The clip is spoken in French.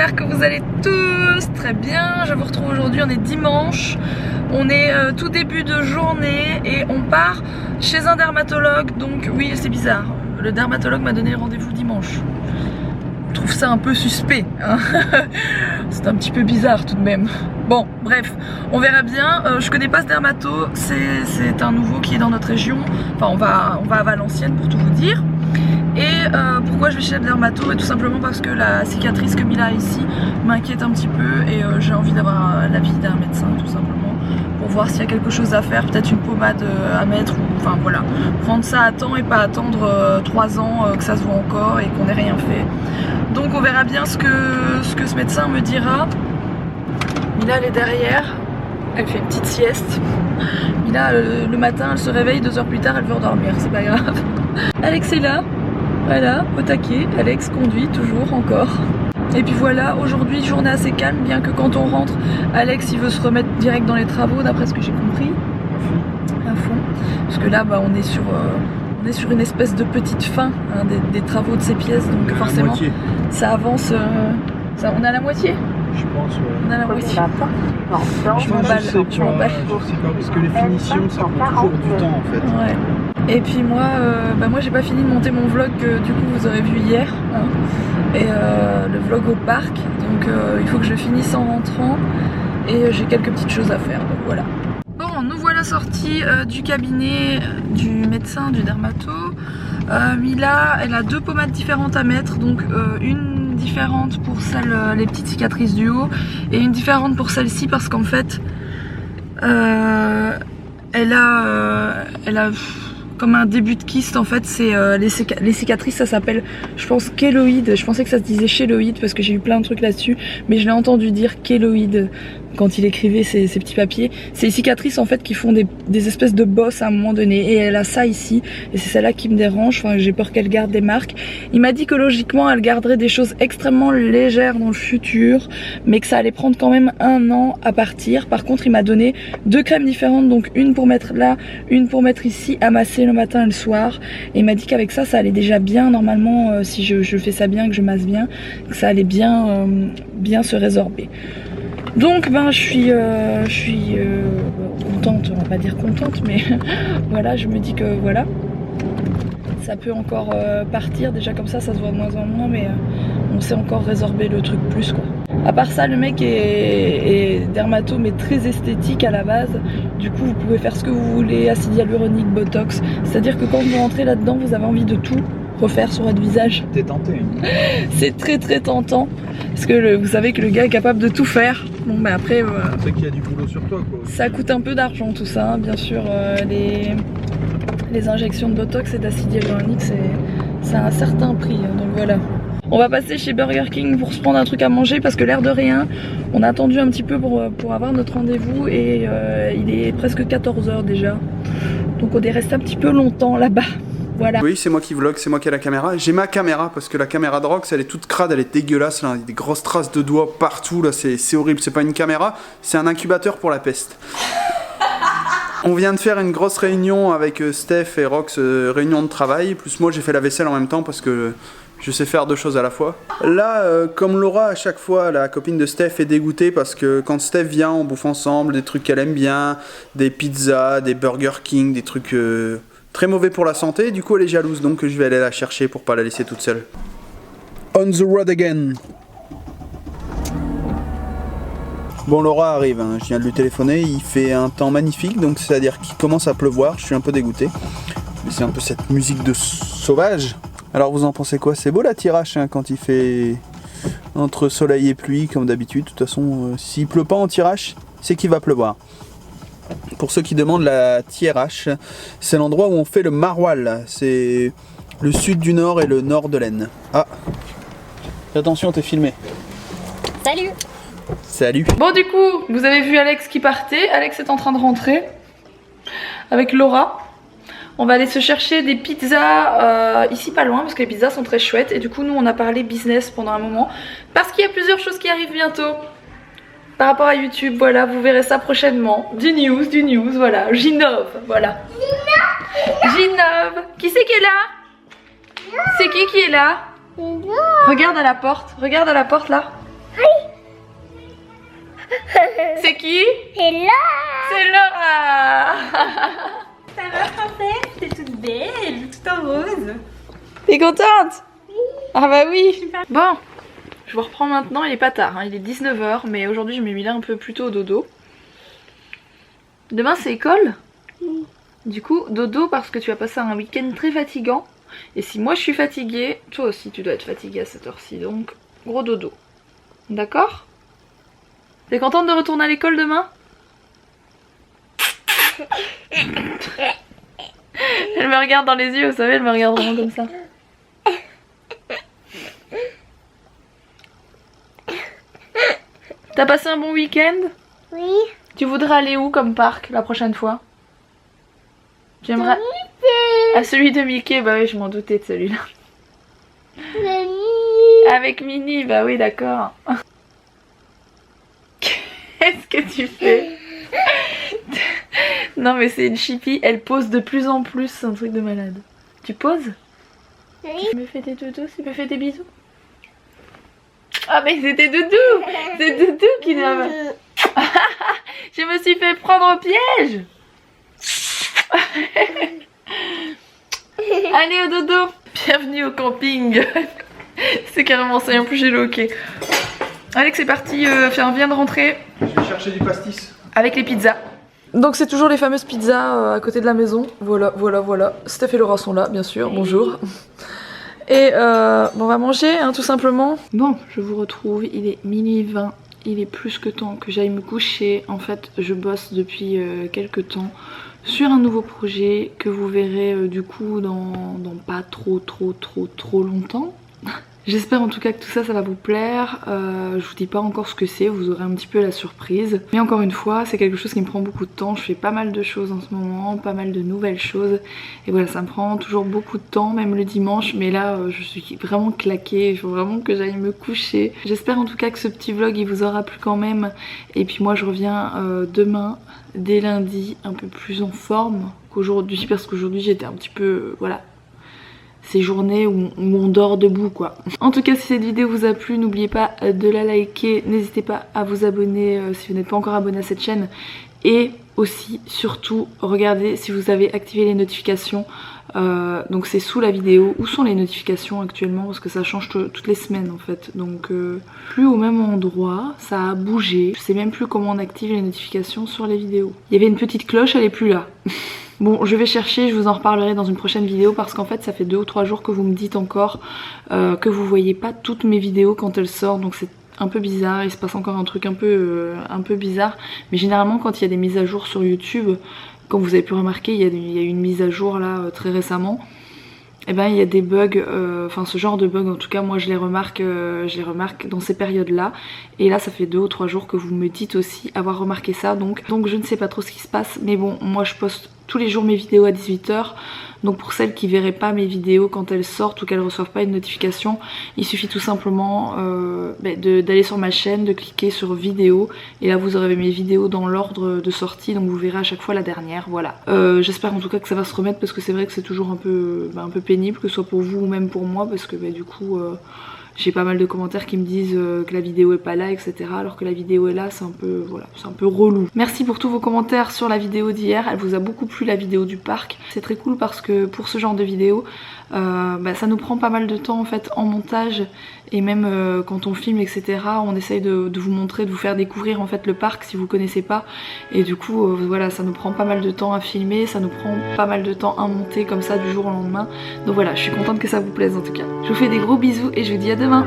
j'espère que vous allez tous très bien. Je vous retrouve aujourd'hui, on est dimanche. On est tout début de journée et on part chez un dermatologue. Donc oui, c'est bizarre. Le dermatologue m'a donné rendez-vous dimanche. Je trouve ça un peu suspect, hein. C'est un petit peu bizarre tout de même. Bon, bref, on verra bien. Je connais pas ce dermato, c'est un nouveau qui est dans notre région. Enfin, on va à Valenciennes pour tout vous dire. Et pourquoi je vais chez le dermato? Et tout simplement parce que la cicatrice que Mila a ici m'inquiète un petit peu et j'ai envie d'avoir l'avis d'un médecin tout simplement pour voir s'il y a quelque chose à faire, peut-être une pommade à mettre ou enfin voilà, prendre ça à temps et pas attendre 3 ans que ça se voit encore et qu'on n'ait rien fait. Donc on verra bien ce que ce médecin me dira. Mila elle est derrière, elle fait une petite sieste. Mila le matin elle se réveille, 2 heures plus tard elle veut redormir, c'est pas grave. Alex est là, voilà, au taquet, Alex conduit toujours encore. Et puis voilà, aujourd'hui journée assez calme, bien que quand on rentre, Alex il veut se remettre direct dans les travaux d'après ce que j'ai compris. À fond. Parce que là bah, on est sur une espèce de petite fin hein, des travaux de ces pièces, donc forcément ça avance, on est à la moitié. Je pense, ouais. On a la moitié. Je m'emballe, je sais pas, parce que les finitions ça prend toujours du temps en fait. Ouais. Et puis moi, moi j'ai pas fini de monter mon vlog que du coup vous aurez vu hier. Hein. Et le vlog au parc, donc il faut que je finisse en rentrant. Et j'ai quelques petites choses à faire, donc voilà. Bon, nous voilà sortis du cabinet du médecin, du dermato. Mila, elle a 2 pommades différentes à mettre, donc une différente pour les petites cicatrices du haut et une différente pour celle-ci parce qu'en fait elle a comme un début de kyste en fait, c'est les cicatrices ça s'appelle je pense kéloïde, je pensais que ça se disait chéloïde parce que j'ai eu plein de trucs là-dessus mais je l'ai entendu dire kéloïde quand il écrivait ces petits papiers. C'est les cicatrices en fait qui font des espèces de bosses à un moment donné et elle a ça ici et c'est celle-là qui me dérange, enfin j'ai peur qu'elle garde des marques. Il m'a dit que logiquement elle garderait des choses extrêmement légères dans le futur mais que ça allait prendre quand même 1 an à partir. Par contre il m'a donné 2 crèmes différentes, donc une pour mettre là, une pour mettre ici, à masser le matin et le soir et il m'a dit qu'avec ça allait déjà bien normalement si je fais ça bien, que je masse bien, que ça allait bien, bien se résorber. Donc ben je suis contente, on va pas dire contente mais voilà, je me dis que voilà ça peut encore partir, déjà comme ça se voit de moins en moins mais on sait encore résorber le truc plus quoi. À part ça le mec est dermato mais très esthétique à la base, du coup vous pouvez faire ce que vous voulez, acide hyaluronique, botox, c'est à dire que quand vous rentrez là dedans vous avez envie de tout refaire sur votre visage. T'es tenté. C'est très très tentant parce que vous savez que le gars est capable de tout faire. Bon bah après c'est vrai qu'il y a du boulot sur toi quoi. Ça coûte un peu d'argent tout ça, hein. Bien sûr les injections de botox et d'acide hyaluronique c'est un certain prix hein. Donc voilà. On va passer chez Burger King pour se prendre un truc à manger parce que l'air de rien on a attendu un petit peu pour avoir notre rendez-vous et il est presque 14 h déjà. Donc on est resté un petit peu longtemps là-bas. Voilà. Oui, c'est moi qui vlog, c'est moi qui ai la caméra. J'ai ma caméra parce que la caméra de Rox, elle est toute crade, elle est dégueulasse. Là. Il y a des grosses traces de doigts partout. Là, c'est horrible. C'est pas une caméra, c'est un incubateur pour la peste. On vient de faire une grosse réunion avec Steph et Rox, réunion de travail. Plus moi, j'ai fait la vaisselle en même temps parce que je sais faire 2 choses à la fois. Là, comme Laura, à chaque fois, la copine de Steph est dégoûtée parce que quand Steph vient, on bouffe ensemble des trucs qu'elle aime bien, des pizzas, des Burger King, des trucs très mauvais pour la santé. Du coup, elle est jalouse, donc je vais aller la chercher pour pas la laisser toute seule. On the road again. Bon, Laura arrive, hein. Je viens de lui téléphoner, il fait un temps magnifique, donc c'est-à-dire qu'il commence à pleuvoir, je suis un peu dégoûté. Mais c'est un peu cette musique de sauvage. Alors vous en pensez quoi? C'est beau la Thiérache hein, quand il fait entre soleil et pluie comme d'habitude. De toute façon, s'il pleut pas en Thiérache, c'est qu'il va pleuvoir. Pour ceux qui demandent, la Thiérache, c'est l'endroit où on fait le maroilles. C'est le sud du Nord et le nord de l'Aisne. Ah, attention, t'es filmé. Salut. Salut. Bon du coup, vous avez vu Alex qui partait. Alex est en train de rentrer avec Laura. On va aller se chercher des pizzas ici pas loin parce que les pizzas sont très chouettes. Et du coup nous on a parlé business pendant un moment parce qu'il y a plusieurs choses qui arrivent bientôt par rapport à YouTube. Voilà, vous verrez ça prochainement. Du news, voilà. J'innove, voilà. J'innove. Qui c'est qui est là? C'est qui est là? Regarde à la porte là. C'est qui? C'est là. C'est Laura. Ça va, princesse? T'es toute belle, toute en rose. T'es contente? Oui. Ah bah oui. Bon, je vous reprends maintenant, il est pas tard, hein. Il est 19 h, mais aujourd'hui je m'ai mis là un peu plus tôt au dodo. Demain c'est école? Oui. Du coup, dodo parce que tu as passé un week-end très fatigant. Et si moi je suis fatiguée, toi aussi tu dois être fatiguée à cette heure-ci, donc gros dodo. D'accord? T'es contente de retourner à l'école demain? Elle me regarde dans les yeux, vous savez, elle me regarde vraiment comme ça. T'as passé un bon week-end? Oui. Tu voudrais aller où comme parc la prochaine fois? J'aimerais... À celui de Mickey, bah oui, je m'en doutais de celui-là. Avec Minnie, bah oui, d'accord. Qu'est-ce que tu fais? Non mais c'est une chippie, elle pose de plus en plus, c'est un truc de malade. Tu poses? Oui. Tu me fais des doudous, tu me fais des bisous? Ah mais c'est tes doudous! C'est Doudou qui doivent... Je me suis fait prendre au piège! Allez au dodo! Bienvenue au camping! C'est carrément ça, et en plus j'ai le hockey. Alex c'est parti, viens de rentrer. Je vais chercher du pastis. Avec les pizzas. Donc c'est toujours les fameuses pizzas à côté de la maison. Voilà. Steph et Laura sont là, bien sûr. Bonjour. Et bon, on va manger, hein, tout simplement. Bon, je vous retrouve. Il est minuit 20. Il est plus que temps que j'aille me coucher. En fait, je bosse depuis quelques temps sur un nouveau projet que vous verrez du coup dans pas trop longtemps. J'espère en tout cas que tout ça, ça va vous plaire. Je vous dis pas encore ce que c'est, vous aurez un petit peu la surprise. Mais encore une fois, c'est quelque chose qui me prend beaucoup de temps. Je fais pas mal de choses en ce moment, pas mal de nouvelles choses. Et voilà, ça me prend toujours beaucoup de temps, même le dimanche. Mais là, je suis vraiment claquée, il faut vraiment que j'aille me coucher. J'espère en tout cas que ce petit vlog, il vous aura plu quand même. Et puis moi, je reviens demain, dès lundi, un peu plus en forme qu'aujourd'hui. Parce qu'aujourd'hui, j'étais un petit peu, voilà, ces journées où on dort debout quoi. En tout cas si cette vidéo vous a plu, n'oubliez pas de la liker, n'hésitez pas à vous abonner si vous n'êtes pas encore abonné à cette chaîne. Et aussi, surtout, regardez si vous avez activé les notifications. Donc c'est sous la vidéo. Où sont les notifications actuellement? Parce que ça change toutes les semaines en fait. Donc plus au même endroit, ça a bougé. Je sais même plus comment on active les notifications sur les vidéos. Il y avait une petite cloche, elle est plus là. Bon, je vais chercher, je vous en reparlerai dans une prochaine vidéo parce qu'en fait ça fait 2 ou 3 jours que vous me dites encore que vous voyez pas toutes mes vidéos quand elles sortent, donc c'est un peu bizarre, il se passe encore un truc un peu bizarre. Mais généralement quand il y a des mises à jour sur YouTube, comme vous avez pu remarquer, il y a eu une mise à jour là très récemment. Et ben il y a des bugs, enfin ce genre de bugs en tout cas moi je les remarque dans ces périodes là. Et là ça fait 2 ou 3 jours que vous me dites aussi avoir remarqué ça, donc je ne sais pas trop ce qui se passe. Mais bon, moi je poste tous les jours mes vidéos à 18 h. Donc pour celles qui verraient pas mes vidéos quand elles sortent ou qu'elles reçoivent pas une notification, il suffit tout simplement d'aller sur ma chaîne, de cliquer sur vidéo. Et là vous aurez mes vidéos dans l'ordre de sortie, donc vous verrez à chaque fois la dernière, voilà. J'espère en tout cas que ça va se remettre parce que c'est vrai que c'est toujours un peu pénible, que ce soit pour vous ou même pour moi, parce que du coup... j'ai pas mal de commentaires qui me disent que la vidéo est pas là, etc. Alors que la vidéo est là, c'est un peu, voilà, c'est un peu relou. Merci pour tous vos commentaires sur la vidéo d'hier. Elle vous a beaucoup plu, la vidéo du parc. C'est très cool parce que pour ce genre de vidéo, ça nous prend pas mal de temps en fait en montage. Et même quand on filme, etc. on essaye de vous montrer, de vous faire découvrir en fait le parc si vous connaissez pas. Et du coup, voilà, ça nous prend pas mal de temps à filmer, ça nous prend pas mal de temps à monter comme ça du jour au lendemain. Donc voilà, je suis contente que ça vous plaise en tout cas. Je vous fais des gros bisous et je vous dis à demain.